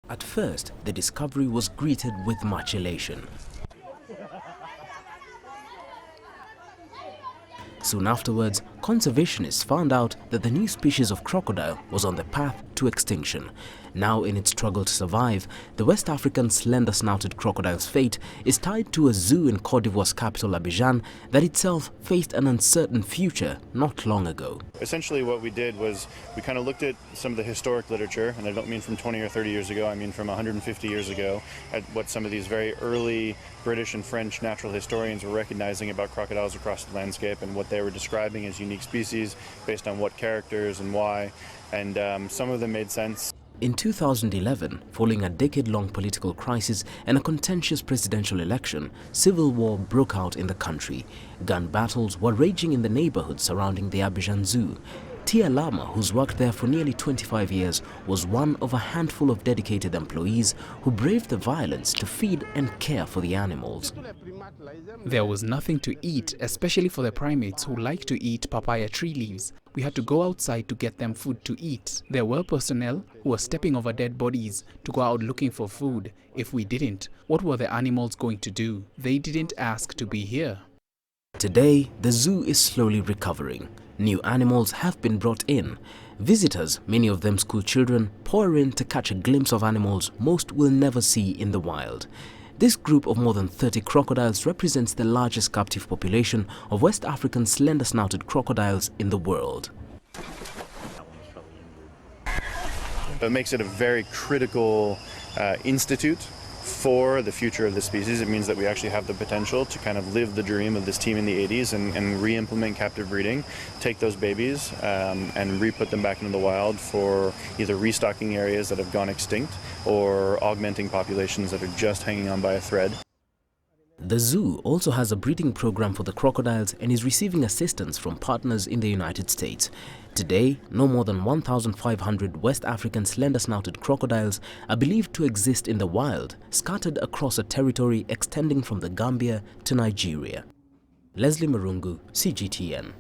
At first, the discovery was greeted with much elation. Soon afterwards, conservationists found out that the new species of crocodile was on the path to extinction. Now, in its struggle to survive, the West African slender-snouted crocodile's fate is tied to a zoo in Cote d'Ivoire's capital Abidjan that itself faced an uncertain future not long ago. Essentially what we did was we kind of looked at some of the historic literature, and I don't mean from 20 or 30 years ago, I mean from 150 years ago, at what some of these very early British and French natural historians were recognizing about crocodiles across the landscape and what they were describing as unique species based on what characters and why, and some of them made sense. In 2011, following a decade-long political crisis and a contentious presidential election, civil war broke out in the country. Gun battles were raging in the neighborhood surrounding the Abidjan Zoo. Tia Lama, who's worked there for nearly 25 years, was one of a handful of dedicated employees who braved the violence to feed and care for the animals. There was nothing to eat, especially for the primates who like to eat papaya tree leaves. We had to go outside to get them food to eat. There were personnel who were stepping over dead bodies to go out looking for food. If we didn't, what were the animals going to do? They didn't ask to be here. Today, the zoo is slowly recovering. New animals have been brought in. Visitors, many of them school children, pour in to catch a glimpse of animals most will never see in the wild. This group of more than 30 crocodiles represents the largest captive population of West African slender-snouted crocodiles in the world. It makes it a very critical institute for the future of the species. It means that we actually have the potential to kind of live the dream of this team in the 80s and re-implement captive breeding, take those babies and re-put them back into the wild for either restocking areas that have gone extinct or augmenting populations that are just hanging on by a thread. The zoo also has a breeding program for the crocodiles and is receiving assistance from partners in the United States. Today, no more than 1,500 West African slender-snouted crocodiles are believed to exist in the wild, scattered across a territory extending from the Gambia to Nigeria. Leslie Marungu, CGTN.